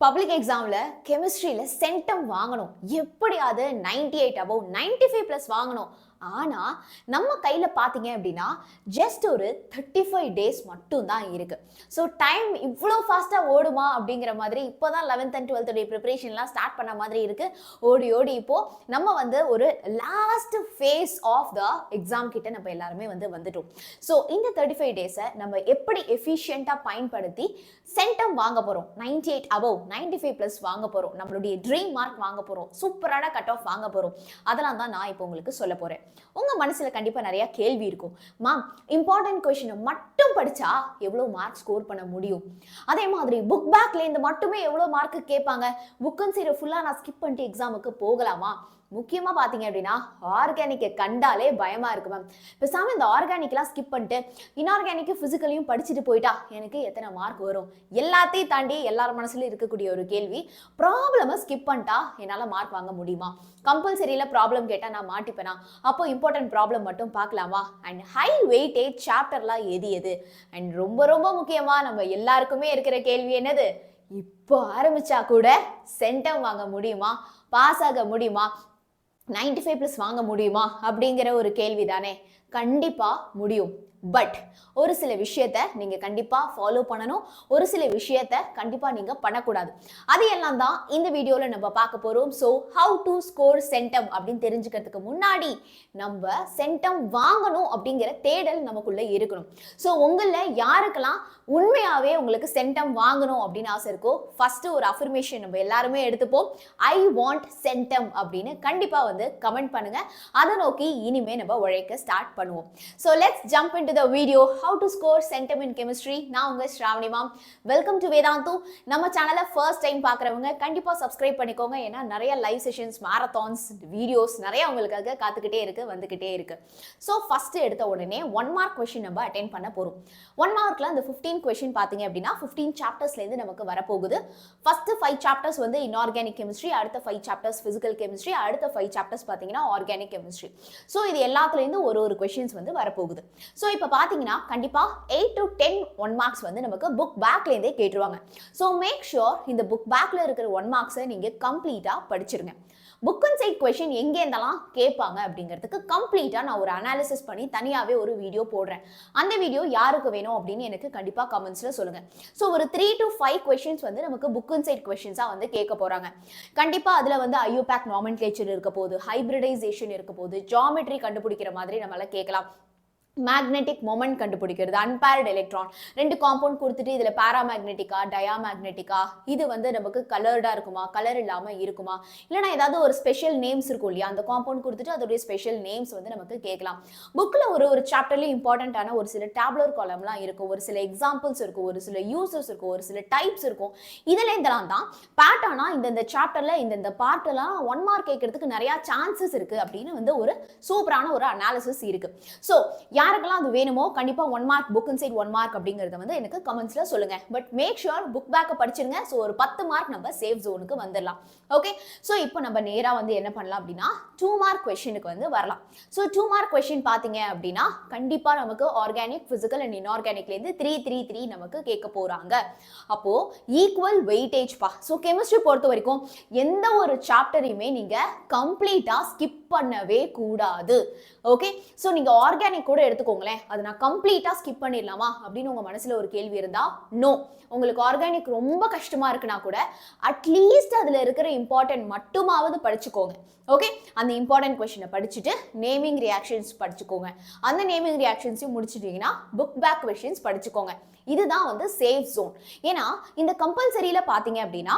Public எக்ஸாம்ல கெமிஸ்ட்ரியில centum வாங்கணும், எப்படியாவது 98 above 95+ வாங்கணும். ஆனா நம்ம கையில பாத்தீங்க அப்படின்னா ஜஸ்ட் ஒரு 35 days மட்டும் தான் இருக்கு. ஸோ டைம் இவ்வளோ ஃபாஸ்டா ஓடுமா அப்படிங்கிற மாதிரி இப்போதான் 11th and 12th day ப்ரிப்பரேஷன்லாம் start பண்ண மாதிரி இருக்கு. ஓடி ஓடி இப்போ நம்ம வந்து ஒரு last phase of the exam கிட்ட நம்ம எல்லாருமே வந்துட்டோம். ஸோ இந்த 35 டேஸை நம்ம எப்படி எஃபிஷியண்டா பயன்படுத்தி சென்டம் வாங்க போறோம், 98 above 95+ வாங்க போறோம், நம்மளுடைய ட்ரீம் மார்க் வாங்க போறோம், சூப்பரான கட் ஆஃப் வாங்க போறோம், அதெல்லாம் தான் நான் இப்போ உங்களுக்கு சொல்ல போறேன். உங்க மனசுல கண்டிப்பா நிறைய கேள்வி இருக்கும். மேம், இம்பார்ட்டன்ட் கொஸ்டினை மட்டும் படிச்சா எவ்வளவு மார்க் ஸ்கோர் பண்ண முடியும்? அதே மாதிரி புக் பேக்ல இருந்து மட்டுமே எவ்வளவு மார்க் கேட்பாங்க? புக் அண்ட் சீரை ஃபுல்லா நான் ஸ்கிப் பண்ணிட்டு எக்ஸாமுக்கு போகலாமா? முக்கியமா பாத்தீங்க அப்படின்னா ஆர்கானிக்கை கண்டாலே பயமா இருக்கு மேம். பேசாம இந்த ஆர்கானிக்லாம் ஸ்கிப் பண்ணிட்டு இன்ஆர்கானிக்கும் பிசிக்கலையும் படிச்சுட்டு போயிட்டா எனக்கு எத்தனை மார்க் வரும்? எல்லாத்தையும் தாண்டி எல்லார் மனசுலயும் இருக்கக்கூடிய ஒரு கேள்வி, ப்ராப்ளமை ஸ்கிப் பண்ணிட்டா என்னால மார்க் வாங்க முடியுமா? கம்பல்சரியில ப்ராப்ளம் கேட்டா நான் மாட்டிப்பேனா? அப்போ இம்பார்ட்டன்ட் ப்ராப்ளம் மட்டும் பார்க்கலாமா? அண்ட் ஹை வெயிட்டேஜ் சாப்டர்லாம் எது? அண்ட் ரொம்ப ரொம்ப முக்கியமா நம்ம எல்லாருக்குமே இருக்கிற கேள்வி என்னது, இப்போ ஆரம்பிச்சா கூட சென்டம் வாங்க முடியுமா, பாஸ் ஆக முடியுமா, 95+ வாங்க முடியுமா அப்படிங்கிற ஒரு கேள்வி தானே. கண்டிப்பா முடியும். பட் ஒரு சில விஷயத்த நீங்க கண்டிப்பா ஃபாலோ பண்ணணும், ஒரு சில விஷயத்த கண்டிப்பா நீங்க பண்ணக்கூடாது. அது எல்லாம் தான் இந்த வீடியோல நம்ம பார்க்க போறோம். So how to score centum அப்படின்னு தெரிஞ்சுக்கிறதுக்கு முன்னாடி நம்ம சென்டம் வாங்கணும் அப்படிங்கிற தேடல் நமக்குள்ள இருக்கணும். ஸோ உங்களில் யாருக்கெல்லாம் உண்மையாவே உங்களுக்கு சென்டம் வாங்கணும் அப்படின்னு ஆசை இருக்கோ, ஃபர்ஸ்ட் ஒரு அஃபர்மேஷன் நம்ம எல்லாருமே எடுத்துப்போம். ஐ வாண்ட் சென்டம் அப்படின்னு கண்டிப்பா கமெண்ட் பண்ணுங்க. அதை நோக்கி இனிமே நம்ம உழைக்க ஸ்டார்ட் பண்ணுவோம். So let's jump into the video how to score centum in chemistry. நான் உங்க Shravani ma'am. Welcome to Vedantu. நம்ம சேனலை ஃபர்ஸ்ட் டைம் பார்க்குறவங்க கண்டிப்பா சப்ஸ்கிரைப் பண்ணிக்கோங்க. ஏன்னா நிறைய லைவ் செஷன்ஸ், மாரத்தான்ஸ், வீடியோஸ் நிறைய உங்களுக்காக காத்துக்கிட்டே இருக்கு, வந்துகிட்டே இருக்கு. ஸோ ஃபர்ஸ்ட் எடுத்த உடனே 1 mark கொஸ்டின் நம்ம அட்டென்ட் பண்ண போறோம். 1 markல அந்த 15 கொஸ்டின் பார்த்தீங்க அப்படின்னா 15 சாப்டர்ஸ்லேருந்து நமக்கு வரப்போகுது. ஃபர்ஸ்ட் 5 சாப்டர்ஸ் இன்ஆர்கானிக் கெமிஸ்ட்ரி, அடுத்த 5 சாப்டர்ஸ் பிசிக்கல் கெமிஸ்ட்ரி, அடுத்த 5 சாப்டர்ஸ் பார்த்தீங்கன்னா ஆர்கானிக் கெமிஸ்ட்ரி. ஸோ இது எல்லாத்துலேருந்து ஒரு கொஸ்டின்ஸ் வரப்போகுது. ஸோ இப்போ பார்த்தீங்கன்னா கண்டிப்பா 8 to 10 1 marks நமக்கு புக் பேக்ல இருந்தே கேட்டுருவாங்க. ஸோ மேக் ஷுர் இந்த புக் பேக்ல இருக்கிற 1 marks-ஐ நீங்க கம்ப்ளீட்டா படிச்சிருங்க. புக் அண்ட் சைட் கொஸ்டின் எங்கே இருந்தெல்லாம் கேட்பாங்க அப்படிங்கிறதுக்கு கம்ப்ளீட்டாக நான் ஒரு அனாலிசிஸ் பண்ணி தனியாகவே ஒரு வீடியோ போடுறேன். அந்த வீடியோ யாருக்கு வேணும் அப்படின்னு எனக்கு கண்டிப்பாக கமெண்ட்ஸில் சொல்லுங்கள். ஸோ ஒரு 3 to 5 கொஸ்டின்ஸ் நமக்கு புக் அண்ட் சைட் கொஸ்டின்ஸாக கேட்க போகிறாங்க. கண்டிப்பாக அதில் ஐயோபேக் நாமென்க்ளேச்சர் இருக்க போகுது, ஹைபிரிடைசேஷன் இருக்க போகுது, ஜியாமெட்ரி கண்டுபிடிக்கிற மாதிரி நம்மளால கேட்கலாம், மேக்னெட்டிக் மொமெண்ட் கண்டுபிடிக்கிறது, அன்பேர்டு எலக்ட்ரான், 2 காம்பவுண்ட் கொடுத்துட்டு இதில் பேராமேக்னெட்டிக்கா டயாமேக்னெட்டிக்கா, இது நமக்கு கலர்டாக இருக்குமா, கலர் இல்லாமல் இருக்குமா, இல்லைனா ஏதாவது ஒரு ஸ்பெஷல் நேம்ஸ் இருக்கும் இல்லையா, அந்த காம்பவுண்ட் கொடுத்துட்டு அதோடைய ஸ்பெஷல் நேம்ஸ் நமக்கு கேட்கலாம். புக்கில் ஒரு சாப்டர்லேயும் இம்பார்ட்டண்ட்டான ஒரு சில டேப்லர் காலம்லாம் இருக்கும், ஒரு சில எக்ஸாம்பிள்ஸ் இருக்கும், ஒரு சில யூசர்ஸ் இருக்கும், ஒரு சில டைப்ஸ் இருக்கும். இதில் இதெல்லாம் தான் பேட்டர்னா இந்த சாப்டரில் இந்த பார்ட்டெல்லாம் 1 mark கேட்கறதுக்கு நிறையா சான்சஸ் இருக்குது அப்படின்னு ஒரு சூப்பரான ஒரு அனாலிசிஸ் இருக்குது. ஸோ யாருக்கெல்லாம் அது வேணுமோ கண்டிப்பா 1 mark book and side 1 mark அப்படிங்கறத எனக்கு கமெண்ட்ஸ்ல சொல்லுங்க. பட் மேக் ஷுர் புக் பேக்க படிச்சிருங்க. ஸோ ஒரு 10 mark நம்ம சேஃப் ஜோனுக்கு வந்துடலாம். ஓகே, ஸோ இப்போ நம்ம நேரா என்ன பண்ணலாம் அப்படின்னா 2 mark கொஸ்டினுக்கு வரலாம். ஸோ 2 mark கொஸ்டின் பார்த்தீங்க அப்படின்னா கண்டிப்பா நமக்கு ஆர்கானிக், பிசிக்கல் அண்ட் இன்ஆர்கானிக்ல இருந்து 3 நமக்கு கேட்க போறாங்க. அப்போ ஈக்குவல் வெயிட்டேஜ் பா. ஸோ கெமிஸ்ட்ரி பொறுத்த வரைக்கும் எந்த ஒரு சாப்டரையுமே நீங்க கம்ப்ளீட்டா ஸ்கிப் பண்ணவே கூடாது. ஓகே, ஸோ நீங்க ஆர்கானிக் கூட எடுத்துக்கோங்களேன், அது நான் கம்ப்ளீட்டா ஸ்கிப் பண்ணிடலாமா அப்படின்னு உங்க மனசுல ஒரு கேள்வி இருந்தா நோ. உங்களுக்கு ஆர்கானிக் ரொம்ப கஷ்டமா இருக்குன்னா கூட அட்லீஸ்ட் அதுல இருக்கிற இம்பார்ட்டன்ட் மட்டுமாவது படிச்சுக்கோங்க. ஓகே, அந்த இம்பார்ட்டன்ட் கொஸ்டினை படிச்சுட்டு நேமிங் ரியாக்ஷன்ஸ் படிச்சுக்கோங்க. அந்த நேமிங் ரியாக்ஷன்ஸையும் முடிச்சிட்டீங்கன்னா புக் பேக் கொஸ்டின்ஸ் படிச்சுக்கோங்க. இதுதான் சேஃப் ஜோன். ஏன்னா இந்த கம்பல்சரியில பாத்தீங்க அப்படின்னா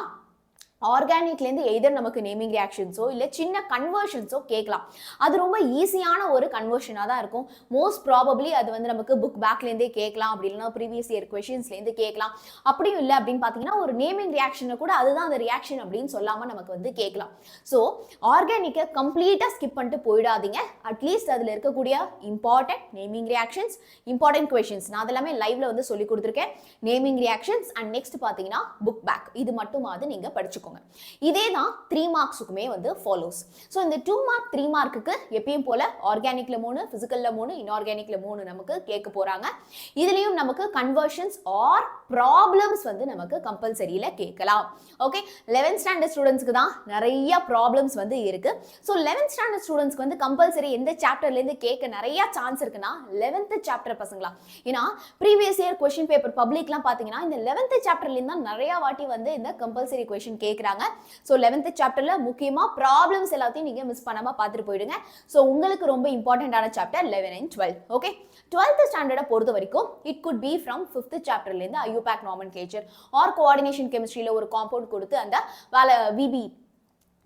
ஆர்கானிக்லேருந்து எய்தர் நமக்கு நேமிங் ரியாக்ஷன்ஸோ இல்லை சின்ன கன்வர்ஷன்ஸோ கேட்கலாம். அது ரொம்ப ஈஸியான ஒரு கன்வர்ஷனாக தான் இருக்கும். மோஸ்ட் ப்ராபப்ளி அது நமக்கு புக் பேக்லேருந்தே கேட்கலாம், அப்படி இல்லைனா ப்ரீவியஸ் இயர் கொஷின்ஸ்லேருந்து கேட்கலாம். அப்படியும் இல்லை அப்படின்னு பார்த்தீங்கன்னா ஒரு நேமிங் ரியாக்ஷனை கூட அதுதான் அந்த ரியாக்ஷன் அப்படின்னு சொல்லாமல் நமக்கு கேட்கலாம். ஸோ ஆர்கானிக்கை கம்ப்ளீட்டாக ஸ்கிப் பண்ணிட்டு போயிடாதீங்க. அட்லீஸ்ட் அதில் இருக்கக்கூடிய important naming reactions, important questions நான் அதெல்லாமே லைவ்ல சொல்லி கொடுத்துருக்கேன். நேமிங் ரியாக்ஷன்ஸ் அண்ட் நெக்ஸ்ட் பார்த்தீங்கன்னா புக் பேக், இது மட்டுமாவது நீங்கள் படிச்சுக்கோங்க. வச்சுக்கோங்க. இதே தான் 3 மார்க்ஸுக்குமே வந்து ஃபாலோஸ். ஸோ இந்த 2 மார்க் 3 மார்க்குக்கு எப்பயும் போல ஆர்கானிக்ல 3, பிசிக்கல்ல 3, இன்ஆர்கானிக்ல 3 நமக்கு கேட்க போறாங்க. இதுலயும் நமக்கு கன்வர்ஷன்ஸ் ஆர் ப்ராப்ளம்ஸ் வந்து நமக்கு கம்பல்சரியில கேட்கலாம். ஓகே, 11th ஸ்டாண்டர்ட் ஸ்டூடெண்ட்ஸ்க்கு தான் நிறைய ப்ராப்ளம்ஸ் வந்து இருக்கு. ஸோ 11th ஸ்டாண்டர்ட் ஸ்டூடெண்ட்ஸ்க்கு வந்து கம்பல்சரி எந்த சாப்டர்ல இருந்து கேட்க நிறைய சான்ஸ் இருக்குன்னா 11th சாப்டர் பசங்களா. ஏன்னா ப்ரீவியஸ் இயர் கொஸ்டின் பேப்பர் பப்ளிக்லாம் பாத்தீங்கன்னா இந்த 11th சாப்டர்ல இருந்து தான் நிறைய வாட்டி வந்து இந்த கம்பல்சரி கொஸ்டின் கேட்கறாங்க. ஸோ 11th சாப்டர்ல முக்கியமா ப்ராப்ளம்ஸ் எல்லாத்தையும் நீங்க மிஸ் பண்ணாம பார்த்துட்டு போயிடுங்க. ஸோ உங்களுக்கு ரொம்ப இம்பார்ட்டன்டான சாப்டர் 11 and 12. ஓகே, 12th ஸ்டாண்டர்டை பொறுத்த வரைக்கும் it could be from 5th சாப்டர்ல இருந்து ஐயூபேக் நாமென்க்ளேச்சர் ஆர் கோஆர்டினேஷன் கெமிஸ்ட்ரியில ஒரு காம்பவுண்ட் கொடுத்து அந்த விபி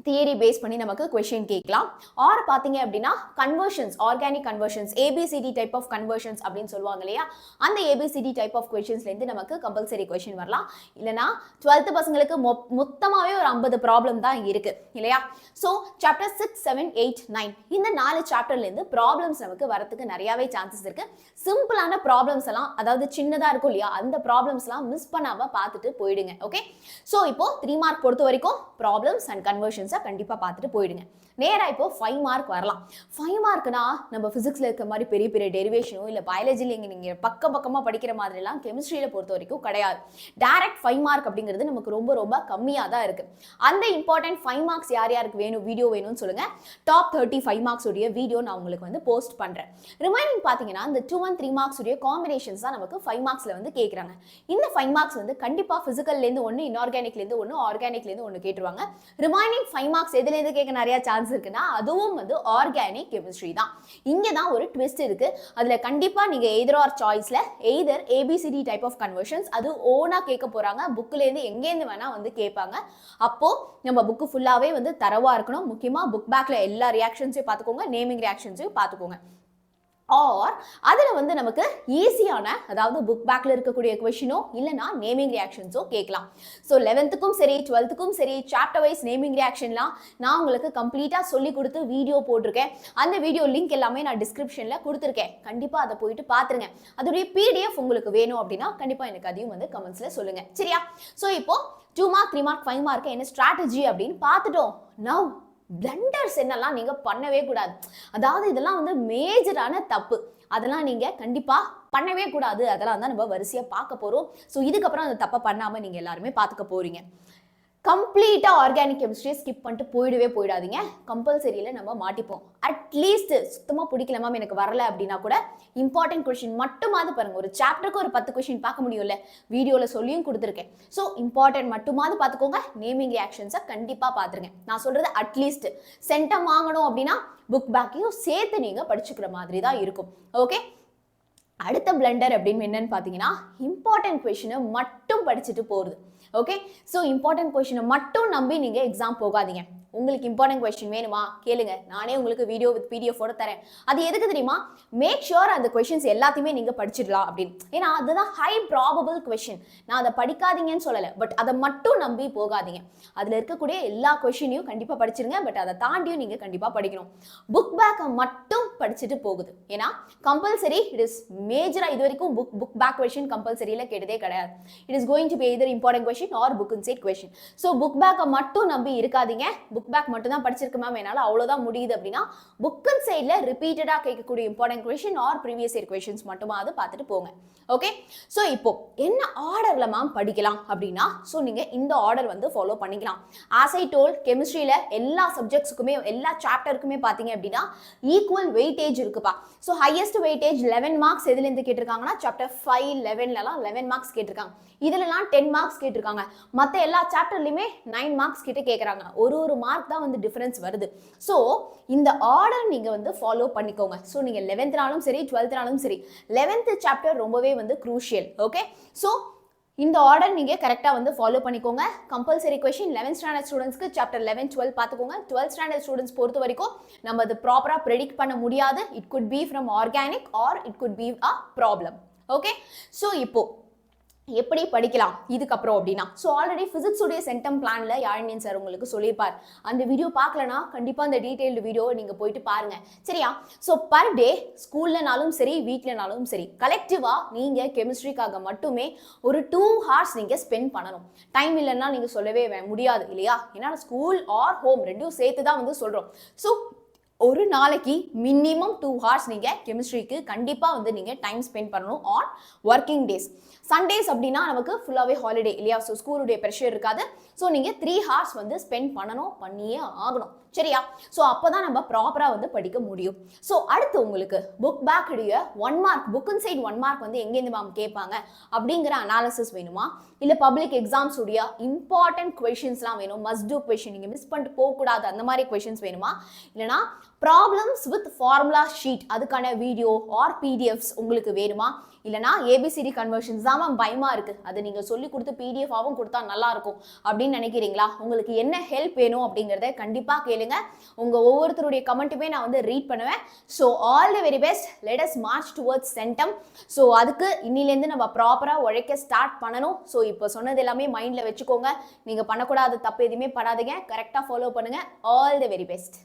தியரி பேஸ் பண்ணி நமக்கு क्वेश्चन கேட்கலாம். ஆர் பாத்தீங்க அப்படின்னா conversions, organic conversions, A B C D type of conversions அப்படின்னு சொல்லுவாங்க இல்லையா, அந்த ஏபிசிடி டைப் ஆஃப் क्वेश्चंसல இருந்து நமக்கு கம்பல்சரி क्वेश्चन வரலாம். இல்லனா 12th பசங்களுக்கு மொத்தமாவே ஒரு 50 ப்ராப்ளம் தான் இருக்கு இல்லையா. சோ சாப்டர் 6, 7, 8, 9 இந்த 4 சாப்டர்ல இருந்து ப்ராப்ளம்ஸ் நமக்கு வரதுக்கு நிறையவே சான்சஸ் இருக்கு. சிம்பிளான ப்ராப்ளம்ஸ் எல்லாம், அதாவது சின்னதா இருக்கும் இல்லையா, அந்த ப்ராப்ளம்ஸ் எல்லாம் மிஸ் பண்ணாம பார்த்துட்டு போயிடுங்க. ஓகே, சோ இப்போ 3 மார்க் பொறுத்த வரைக்கும் ப்ராப்ளம்ஸ் அண்ட் கன்வர்ஷன்ஸ் கண்டிப்பா பார்த்துட்டு போயிடுங்க. நேரா இப்போ 5 மார்க் வரலாம். 5 மார்க்னா நம்ம பிசிக்ஸ்ல இருக்க மாதிரி பெரிய பெரிய டெரிவேஷனோ இல்ல பயாலஜில நீங்க பக்கமா படிக்கிற மாதிரி எல்லாம் கெமிஸ்ட்ரியில பொறுத்த வரைக்கும் கிடையாது. டைரக்ட் 5 மார்க் அப்படிங்கிறது நமக்கு ரொம்ப ரொம்ப கம்மியா தான் இருக்கு. அந்த இம்பார்ட்டன்ட் 5 மார்க்ஸ் யார் யாருக்கு வேணும், வீடியோ வேணும்னு சொல்லுங்க. டாப் 35 மார்க்ஸ் உடைய வீடியோ நான் உங்களுக்கு வந்து போஸ்ட் பண்றேன். ரிமைனிங் பாத்தீங்கன்னா இந்த 2 and 3 மார்க்ஸ் உடைய காம்பினேஷன்ஸ் தான் நமக்கு 5 மார்க்ஸ்ல வந்து கேக்குறாங்க. இந்த 5 மார்க்ஸ் வந்து கண்டிப்பா பிசிக்கல்ல இருந்து ஒன்னு, இன்ஆர்கானிக்ல இருந்து ஒன்னு, ஆர்கானிக்ல இருந்து ஒன்னு கேட்டுருவாங்க. ரிமைனிங் 5 மார்க்ஸ் எதுல இருந்து கேட்க நிறைய சான்ஸ் இருக்குன்னா அதுவும் வந்து ஆர்கானிக் கெமிஸ்ட்ரி தான். இங்க தான் ஒரு ட்விஸ்ட் இருக்கு. அதுல கண்டிப்பா நீங்க எய்தர் ஆர் சாய்ஸ்ல either ABCD type of conversions அது ஓனா கேட்க போறாங்க. புக்ல இருந்து எங்க இருந்து வேணா வந்து கேட்பாங்க. அப்போ நம்ம புக் ஃபுல்லாவே வந்து தரவா இருக்கணும். முக்கியமா புக் பேக்ல எல்லா ரியாக்ஷன்ஸையும் பார்த்துக்கோங்க, நேமிங் ரியாக்ஷன்ஸையும் பார்த்துக்கோங்க. ஆர் அதில் வந்து நமக்கு ஈஸியான, அதாவது புக் பேக்ல இருக்கக்கூடிய கொஸ்டினோ இல்லைனா நேமிங் ரியாக்ஷன்ஸோ கேட்கலாம். ஸோ 11th சரி 12th சரி சாப்டர் வைஸ் நேமிங் ரியாக்ஷன்லாம் நான் உங்களுக்கு கம்ப்ளீட்டாக சொல்லி கொடுத்து வீடியோ போட்டிருக்கேன். அந்த வீடியோ லிங்க் எல்லாமே நான் டிஸ்கிரிப்ஷனில் கொடுத்துருக்கேன். கண்டிப்பாக அதை போயிட்டு பார்த்துருங்க. அதோடைய பிடிஎஃப் உங்களுக்கு வேணும் அப்படின்னா கண்டிப்பாக எனக்கு அதையும் வந்து கமெண்ட்ஸில் சொல்லுங்க. சரியா? ஸோ இப்போ 2 மார்க் 3 மார்க் 5 மார்க் என்ன ஸ்ட்ராட்டஜி அப்படின்னு பார்த்துட்டோம். நவ் பிளண்டர்ஸ் என்னெல்லாம் நீங்க பண்ணவே கூடாது. அதாவது இதெல்லாம் வந்து மேஜரான தப்பு. அதெல்லாம் நீங்க கண்டிப்பா பண்ணவே கூடாது. அதெல்லாம் தான் நம்ம வரிசையா பார்க்க போறோம். ஸோ இதுக்கப்புறம் அந்த தப்பை பண்ணாம நீங்க எல்லாருமே பார்த்துக்க போறீங்க. கம்ப்ளீட்டா ஆர்கானிக் கெமிஸ்ட்ரியை ஸ்கிப் பண்ணிட்டு போயிடாதீங்க. கம்பல்சரியில நம்ம மாட்டிப்போம். அட்லீஸ்ட் சுத்தமா பிடிக்கல மேம் எனக்கு வரல அப்படின்னா கூட இம்பார்ட்டன்ட் கொஸ்டின் மட்டுமாவது பாருங்க. ஒரு சாப்டருக்கு ஒரு 10 கொஸ்டின் பார்க்க முடியும்ல, வீடியோல சொல்லியும் கொடுத்துருக்கேன். ஸோ இம்பார்ட்டன்ட் மட்டுமாவது பார்த்துக்கோங்க. நேமிங் ரியாக்ஷன்ஸை கண்டிப்பா பார்த்துருங்க. நான் சொல்றது அட்லீஸ்ட் சென்டம் வாங்கணும் அப்படின்னா புக் பேக்கையும் சேர்த்து நீங்க படிச்சுக்கிற மாதிரி தான் இருக்கும். ஓகே, அடுத்த பிளண்டர் அப்படின்னு என்னன்னு பார்த்தீங்கன்னா இம்பார்ட்டன்ட் கொஸ்டினை மட்டும் படிச்சுட்டு போறது. ஓகே, ஸோ இம்பார்ட்டன்ட் கொஸ்டினை மட்டும் நம்பி நீங்க எக்ஸாம் போகாதீங்க. உங்களுக்கு இம்பார்ட்டன்ட் கொஸ்டின் வேணுமா கேளுங்க, நானே உங்களுக்கு வீடியோ வித் பிடிஎஃப் தரேன். அது எதுக்கு தெரியுமா? மேக் ஷுர் அந்த கொஸ்டின்ஸ் எல்லாத்தையுமே நீங்க படிச்சிடலாம் அப்படின்னு. ஏன்னா அதுதான் ஹை ப்ராபபிள் கொஸ்டின். நான் அதை படிக்காதீங்கன்னு சொல்லலை, பட் அதை மட்டும் நம்பி போகாதீங்க. அதுல இருக்கக்கூடிய எல்லா கொஸ்டினையும் கண்டிப்பா படிச்சிருங்க. பட் அதை தாண்டியும் நீங்க கண்டிப்பா படிக்கணும். புக் பேக்கை மட்டும் படிச்சுட்டு போகுது. ஏன்னா கம்பல்சரி இட் இஸ் மேஜரா இது வரைக்கும் புக் பேக் கொஸ்டின் கம்பல்சரியில கேட்டதே கிடையாது. It is going to be either important question R book inside question. So book பேக்கை மட்டும் நம்பி இருக்காதீங்க. புக் பேக் மட்டும் தான் படிச்சிருக்கு மேம் என்னால அவ்வளவுதான் முடியுது அப்படின்னா புக் அண்ட் சைட்ல ரிப்பீட்டடா கேட்கக்கூடிய important question or previous year questions மட்டுமாவது பார்த்துட்டு போங்க. ஓகே, ஸோ இப்போ என்ன ஆர்டர்ல மேம் படிக்கலாம் அப்படின்னா ஸோ நீங்க இந்த ஆர்டர் வந்து ஃபாலோ பண்ணிக்கலாம். ஆஸ் ஐ டோல் கெமிஸ்ட்ரியில எல்லா சப்ஜெக்ட்ஸுக்குமே எல்லா சாப்டருக்குமே பார்த்தீங்க அப்படின்னா ஈக்குவல் வெயிட்டேஜ் இருக்குப்பா. ஸோ ஹையஸ்ட் வெயிட்டேஜ் 11 மார்க்ஸ் எதுல இருந்து கேட்டிருக்காங்கன்னா சாப்டர் 5, 11லலாம் 11 மார்க்ஸ் கேட்டிருக்காங்க. இதுலலாம் 10 மார்க்ஸ் கேட்டிருக்காங்க. மற்ற எல்லா சாப்டர்லையுமே 9 மார்க்ஸ் கிட்ட கேட்குறாங்க. ஒரு மார்க் தான் வந்து டிஃபரன்ஸ் வருது. ஸோ இந்த ஆர்டர் நீங்க வந்து ஃபாலோ பண்ணிக்கோங்க. ஸோ நீங்க 11th சரி 12th சரி 11th சாப்டர் ரொம்பவே வந்து க்ரூஷியல். ஓகே, ஸோ இந்த ஆர்டர் நீங்க கரெக்டா வந்து ஃபாலோ பண்ணிக்கோங்க. கம்பல்சரி கொஸ்டின் 11th ஸ்டாண்டர்ட் ஸ்டூடெண்ட்ஸ்க்கு சாப்டர் 11, 12 பார்த்துக்கோங்க. 12th ஸ்டாண்டர்ட் ஸ்டூடெண்ட்ஸ் பொறுத்த வரைக்கும் நம்ம அது ப்ராப்பரா ப்ரெடிக்ட் பண்ண முடியாது. It could be from organic R it could be a problem. Okay, so இப்போ எப்படி படிக்கலாம் இதுக்கப்புறம் அப்படின்னா ஸோ ஆல்ரெடி ஃபிசிக்ஸுடைய சென்டம் பிளான்ல யாழினியன் சார் உங்களுக்கு சொல்லியிருப்பார். அந்த வீடியோ பார்க்கலனா கண்டிப்பாக அந்த டீட்டெயில்டு வீடியோவை நீங்கள் போயிட்டு பாருங்க சரியா. ஸோ பர் டே ஸ்கூல்லனாலும் சரி வீட்டிலனாலும் சரி கலெக்டிவாக நீங்கள் கெமிஸ்ட்ரிக்காக மட்டுமே ஒரு 2 hours நீங்கள் ஸ்பெண்ட் பண்ணணும். டைம் இல்லைன்னா நீங்கள் சொல்லவே முடியாது இல்லையா. ஏன்னா ஸ்கூல் ஆர் ஹோம் ரெண்டும் சேர்த்து தான் வந்து சொல்கிறோம். ஸோ ஒரு நாளைக்கு மினிமம் 2 hours நீங்கள் கெமிஸ்ட்ரிக்கு கண்டிப்பாக வந்து நீங்கள் டைம் ஸ்பெண்ட் பண்ணணும் ஆன் ஒர்க்கிங் டேஸ். சண்டேஸ் அப்படின்னா நமக்கு ஃபுல்லாகவே ஹாலிடே இல்லையா. ஸோ ஸ்கூலுடைய ப்ரெஷர் இருக்காது. ஸோ நீங்கள் 3 hours வந்து ஸ்பெண்ட் பண்ணியே ஆகணும் சரியா. ஸோ அப்போ தான் நம்ம ப்ராப்பராக வந்து படிக்க முடியும். ஸோ அடுத்து உங்களுக்கு புக் பேக்குடைய 1 mark புக் இன்சைட் 1 mark வந்து எங்கேருந்து மேம் கேட்பாங்க அப்படிங்கிற அனாலிசிஸ் வேணுமா, இல்லை பப்ளிக் எக்ஸாம்ஸ் உடைய இம்பார்ட்டன்ட் கொஷின்ஸ்லாம் வேணும், மஸ்ட் டூ கொஷின் நீங்கள் மிஸ் பண்ணிட்டு போகக்கூடாது அந்த மாதிரி கொஷின்ஸ் வேணுமா, இல்லைனா ப்ராப்ளம்ஸ் வித் ஃபார்முலா ஷீட் அதுக்கான வீடியோ ஆர் பிடிஎஃப்ஸ் உங்களுக்கு வேணுமா, இல்லைனா ஏபிசிடி கன்வர்ஷன்ஸ் தான் மேம் பயமாக இருக்குது அது நீங்கள் சொல்லி கொடுத்து பிடிஎஃபாகவும் கொடுத்தா நல்லாயிருக்கும் அப்படின்னு நினைக்கிறீங்களா, உங்களுக்கு என்ன ஹெல்ப் வேணும் அப்படிங்கிறத கண்டிப்பாக கேளுங்க. உங்கள் ஒவ்வொருத்தருடைய கமெண்ட்டுமே நான் வந்து ரீட் பண்ணுவேன். So all the very best, let us March towards centum. So அதுக்கு இன்னிலேருந்து நம்ம ப்ராப்பராக உழைக்க ஸ்டார்ட் பண்ணணும். ஸோ இப்போ சொன்னது எல்லாமே மைண்டில் வச்சுக்கோங்க. நீங்கள் பண்ணக்கூடாத தப்பு எதுவுமே படாதீங்க, கரெக்டாக ஃபாலோ பண்ணுங்கள். All the very best.